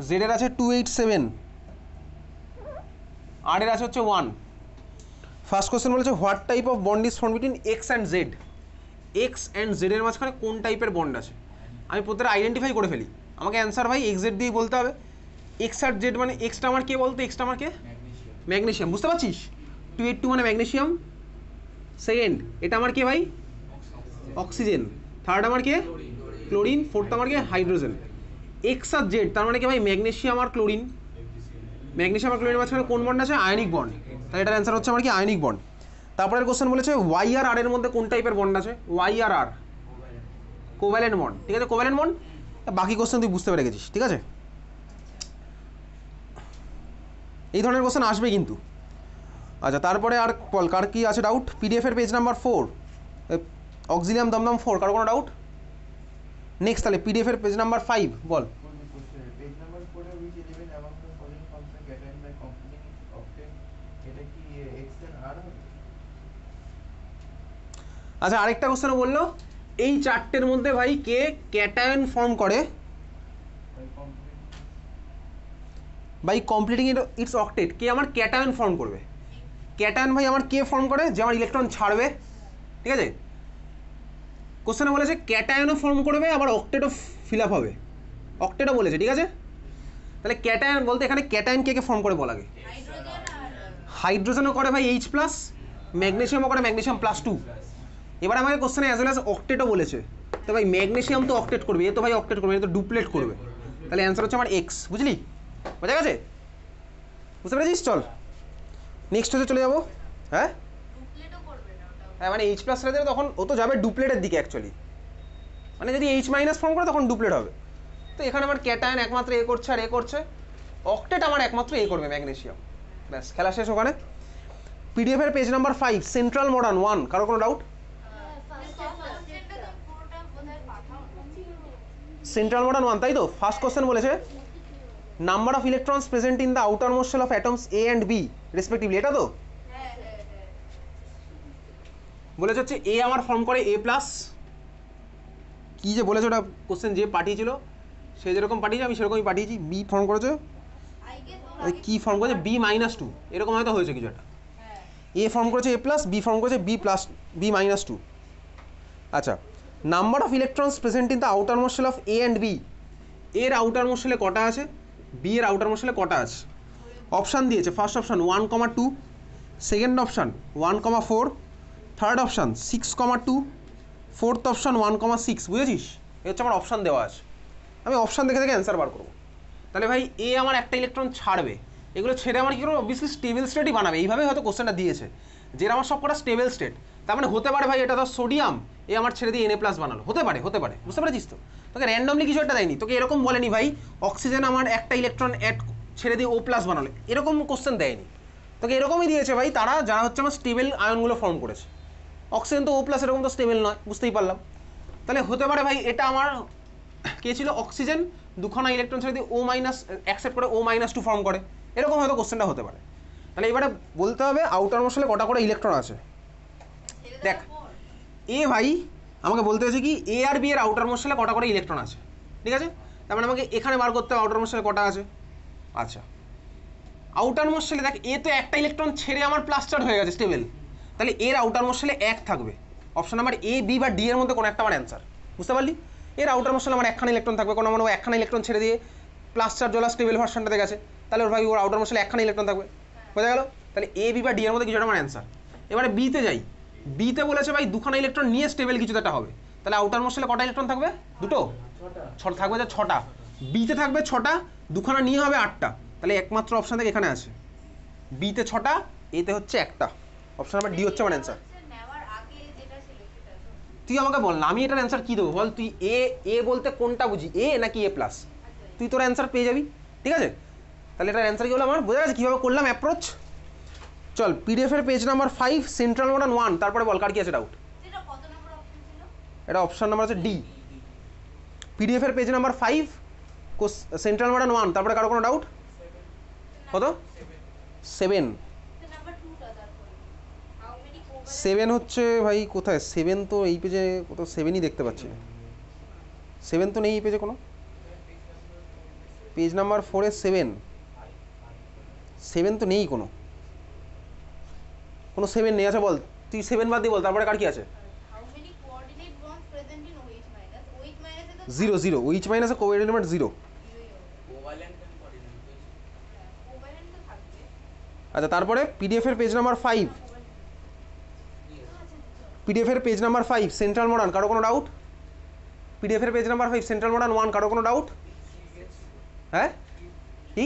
জেড এর আছে 287 আর এর আছে হচ্ছে 1 ফার্স্ট কোশ্চেন বলেছে what type of bond is form between x and Z x and Z এর মাঝখানে কোন টাইপের বন্ড আছে আমি প্রত্যেকটা আইডেন্টিফাই করে ফেলি আমাকে অ্যান্সার ভাই এক্স জেড দিয়েই বলতে হবে এক্স আর জেড মানে এক্সটা আমার কে বলতো এক্সটা আমার কে ম্যাগনেসিয়াম বুঝতে পারছিস 282 মানে ম্যাগনেসিয়াম সেকেন্ড এটা আমার কে ভাই অক্সিজেন থার্ড আমার কে ক্লোরিন ফোর্থ আমার কে হাইড্রোজেন এক্স আর জেড তার মানে কি ভাই ম্যাগনেসিয়াম আর ক্লোরিন ম্যাগনেসিয়াম আর ক্লোরিনের মাঝখানে কোন বন্ড আছে আয়নিক বন্ড তাহলে এটার অ্যান্সার হচ্ছে আমার কি আয়নিক বন্ড তারপরের কোশ্চেন বলেছে ওয়াই আর আর এর মধ্যে কোন টাইপের বন্ড আছে ওয়াই আর আর কোভ্যালেন্ট বন্ড ঠিক আছে কোভ্যালেন্ট বন্ড বাকি কোশ্চেন তুই বুঝতে পেরে গেছিস ঠিক আছে এই ধরনের কোশ্চেন আসবে কিন্তু আচ্ছা তারপরে আর বল কার কি আছে ডাউট পিডিএফ এর পেজ নাম্বার 4 অক্সিলিয়াম দমদম 4 কারো কোনো ডাউট নেক্সট তাহলে পিডিএফ এর page number 5 ball page number 4 A which element among the following function cation by completing octane এটা কি x and r হবে আচ্ছা আরেকটা কোশ্চেন বললো এই চারটের মধ্যে ভাই কে ক্যাটায়ন ফর্ম করে বাই কমপ্লিটিং ইটস অক্টেট কে আমার ক্যাটায়ন ফর্ম করবে ক্যাটায়ন ভাই আমার কে ফর্ম করে যে আমার ইলেকট্রন ছাড়বে ঠিক আছে কোশ্চেনে বলেছে ক্যাটায়নও ফর্ম করবে আবার অক্টেটও ফিল আপ হবে অক্টেটও বলেছে ঠিক আছে তাহলে ক্যাটায়ন বলতে এখানে ক্যাটায়ন কে কে ফর্ম করে বলা আগে হাইড্রোজেন আর হাইড্রোজেনও করে ভাই এইচ প্লাস ম্যাগনেসিয়ামও করে ম্যাগনেসিয়াম প্লাস 2 এবার আমাকে কোশ্চেনে অ্যাজ ওয়েল অ্যাজ অক্টেটও বলেছে তো ভাই ম্যাগনেসিয়াম তো অক্টেট করবে এ তো ভাই অক্টেট করবে এ তো ডুপ্লেট করবে তাহলে অ্যান্সার হচ্ছে আমার এক্স বুঝলি বোঝা গেছে বুঝতে পেরেছিস চল নেক্সট হচ্ছে চলে যাবো হ্যাঁ ডুপ্লেটও করবে না ওটা হ্যাঁ মানে এইচ প্লাস রেখে তখন ও তো যাবে ডুপ্লেটের দিকে অ্যাকচুয়ালি মানে যদি এইচ মাইনাস ফর্ম করে তখন ডুপ্লেট হবে তো এখানে আমার ক্যাটায়ন একমাত্র এ করছে আর এ করছে অক্টেট আমার একমাত্র এ করবে ম্যাগনেসিয়াম ব্যাস খেলা শেষ ওখানে পিডিএফ এর পেজ নাম্বার 5 সেন্ট্রাল মডার্ন 1 কারো কোনো ডাউট কোশ্চেনটা তো পুরোটা বোধহয় পাঠাও সেন্ট্রাল মডার্ন 1 তাই তো ফার্স্ট কোশ্চেন বলেছে number of electrons present in the outermost shell of atoms A and B respectively এটা তো হ্যাঁ হ্যাঁ হ্যাঁ বলেছে হচ্ছে এ আমার ফর্ম করে এ প্লাস কি যে বলেছে ওটা কোশ্চেন যে পাঠিয়েছিল সে যেরকম পাঠিয়েছে আমি সেরকমই পাঠিয়েছি বি ফর্ম করেছে আই গেস কি ফর্ম করেছে বি মাইনাস 2 এরকম হয়তো হয়েছে কিছু একটা হ্যাঁ এ ফর্ম করেছে এ প্লাস বি ফর্ম করেছে বি প্লাস বি মাইনাস 2 আচ্ছা number of electrons present in the outermost shell of A and B এর আউটার মোস্ট শেলে কটা আছে বি এর আউটার মোস্ট শেলে কটা আছে অপশান দিয়েছে first option 1,2 second option 1,4 third option 6,2 fourth option 1,6 বুঝেছিস এ হচ্ছে আমার অপশান দেওয়া আছে আমি অপশান দেখে দেখে অ্যান্সার বার করবো তাহলে ভাই এ আমার একটা ইলেকট্রন ছাড়বে এগুলো ছেড়ে আমার কী করবো অবভিয়াসলি স্টেবল স্টেটই বানাবে এইভাবেই হয়তো কোশ্চেনটা দিয়েছে যে আমার সব কটা স্টেবল স্টেট তার মানে হতে পারে ভাই এটা তো সোডিয়াম এ আমার ছেড়ে দিয়ে Na+ বানালো হতে পারে বুঝতে পেরেছিস তো তোকে র্যান্ডমলি কিছু একটা দেয়নি তোকে এরকম বলেনি ভাই অক্সিজেন আমার একটা ইলেকট্রন অ্যাড ছেড়ে দিয়ে O+ বানালো এরকম কোশ্চেন দেয়নি তোকে এরকমই দিয়েছে ভাই তারা যারা হচ্ছে আমার স্টেবল আয়নগুলো ফর্ম করেছে অক্সিজেন তো O+ এরকম তো স্টেবল নয় বুঝতেই পারলাম তাহলে হতে পারে ভাই এটা আমার কে ছিল অক্সিজেন দুখানা ইলেকট্রন ছেড়ে দিয়ে O- অ্যাকসেপ্ট করে O-2 ফর্ম করে এরকম হয়তো কোশ্চেনটা হতে পারে তাহলে এবারে বলতে হবে আউটার মোস্ট শেলে কটা করে ইলেকট্রন আছে দেখ এ ভাই আমাকে বলতে হয়েছে কি এ আর বি এর আউটার মোস্ট শেলে কটা করে ইলেকট্রন আছে ঠিক আছে তার মানে আমাকে এখানে বার করতে হবে আউটার মোস্ট শেলে কটা আছে আচ্ছা আউটার মোস্ট শেলে দেখ এ তো একটা ইলেকট্রন ছেড়ে আমার প্লাস চার্জ হয়ে গেছে স্টেবল তাহলে এর আউটার মোস্ট শেলে 1 থাকবে অপশন নাম্বার এ বি বা ডি এর মধ্যে কোনো একটা আমার অ্যান্সার বুঝতে পারলি এর আউটার মোস্ট শেলে আমার একখানা ইলেকট্রন থাকবে কোনো মানে একখানা ইলেকট্রন ছেড়ে দিয়ে প্লাস চার্জওয়ালা স্টেবল ভার্সনটাতে গেছে, তাহলে ওর ভাই ওর আউটার মোস্টে একখানা ইলেকট্রন থাকবে, বোঝা গেল? তাহলে এ বি বা ডি এর মধ্যে কিছু একটা আমার অ্যান্সার। এবারে বিতে যাই, বিতে বলেছে ভাই দুখানা ইলেকট্রন নিয়ে স্টেবল কিছু একটা হবে, তাহলে আউটার মোস্টে কটা ইলেকট্রন থাকবে? দুটো, ছটা থাকবে, যে ছটা বিতে থাকবে, ছটা দুখানা নিয়ে হবে আটটা, তাহলে একমাত্র অপশন থেকে এখানে আছে বিতে ছটা, এতে হচ্ছে একটা, অপশন নাম্বার ডি হচ্ছে আমার অ্যান্সার। নেওয়ার আগে যেটা ছিল সেটা তো তুই আমাকে বল না, আমি এটার অ্যান্সার কী দেবো বল, তুই এ বলতে কোনটা বুঝি, এ নাকি এ প্লাস, তুই তোর অ্যান্সার পেয়ে যাবি, ঠিক আছে? তাহলে এটার অ্যান্সার কি হলো আমার, বোঝা গেছে কীভাবে করলাম অ্যাপ্রোচ? চল পিডিএফের পেজ নাম্বার 5 সেন্ট্রাল মডার্ন 1, তারপরে বল কার কি আছে ডাউট। সেটা কত নম্বর অপশন ছিল? এটা অপশন নাম্বার আছে ডি, পিডিএফের পেজ নাম্বার 5 সেন্ট্রাল মডার্ন 1, তারপরে কারো কোনো ডাউট? কত? 7। নাম্বার 2টা তারপরে হাউ মেনি কোভালেন্ট 7 হচ্ছে ভাই কোথায়, 7 তো এই পেজে কোথাও 7ই দেখতে পাচ্ছি না, 7 তো নেই এই পেজে কোনো, পেজ নাম্বার 4 এ 7 তো নেই কোনো 7 নেই। আচ্ছা বল তুই 7 বাদ দিয়ে বল, তারপরে কার কি আছে? How many coordinate bonds present in OH minus, OH মাইনাসে তো 0 0, OH মাইনাসে coordinate element 0। Covalent and coordinate covalent তো থাকবে। আচ্ছা তারপরে পিডিএফের পেজ নাম্বার 5, পিডিএফের পেজ নাম্বার 5 সেন্ট্রাল মডার্ন, কারো কোনো ডাউট? পিডিএফের পেজ নাম্বার 5 সেন্ট্রাল মডার্ন 1, কারো কোনো ডাউট? হ্যাঁ কি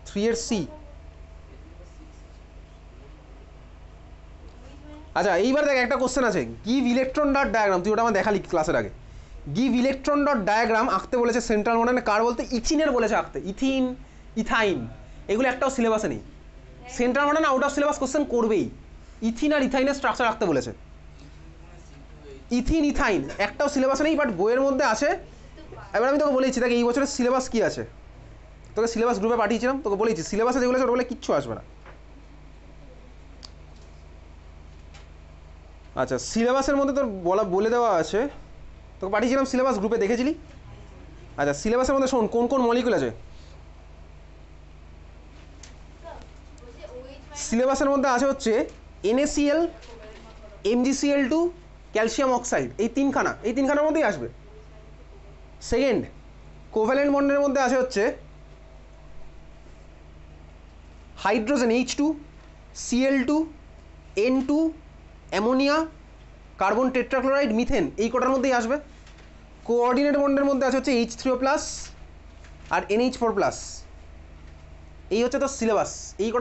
3 এর সি? আচ্ছা এইবার দেখ একটা কোশ্চেন আছে, গিভ ইলেকট্রন ডট ডায়াগ্রাম, তুই ওটা আমার দেখালি ক্লাসের আগে, গিভ ইলেকট্রন ডট ডায়াগ্রাম আঁকতে বলেছে সেন্ট্রাল মডার্নে, কার বলতে ইথিনের বলেছে আঁকতে, ইথিন ইথাইন, এগুলো একটাও সিলেবাসে নেই, central modern out of syllabus question করবেই, ইথিন আর ইথাইনের স্ট্রাকচার আঁকতে বলেছে, ইথিন ইথাইন একটাও সিলেবাসে নেই, বাট বইয়ের মধ্যে আছে। এবার আমি তোকে বলেছি দেখ এই বছরের সিলেবাস কী আছে, তোকে সিলেবাস গ্রুপে পাঠিয়েছিলাম, তোকে বলেছি সিলেবাসে যেগুলো আছে ওগুলো কিচ্ছু আসবে না। আচ্ছা সিলেবাসের মধ্যে তোর বলে দেওয়া আছে, তোকে পাঠিয়েছিলাম সিলেবাস গ্রুপে, দেখেছিলি? আচ্ছা সিলেবাসের মধ্যে শোন কোন কোন মলিকুল আছে, বলছে OH মাইনাস সিলেবাসের মধ্যে আছে হচ্ছে NaCl, MgCl2, ক্যালসিয়াম অক্সাইড, এই তিনখানার মধ্যেই আসবে। সেকেন্ড কোভ্যালেন্ট বন্ডের মধ্যে আছে হচ্ছে hydrogen H2, Cl2, N2, ammonia, carbon tetrachloride, methane, এই কটার মধ্যেই আসবে। কোঅর্ডিনেট বন্ডের মধ্যে আছে হচ্ছে H3O+ আর NH4+, এই হচ্ছে তো সিলেবাস, এই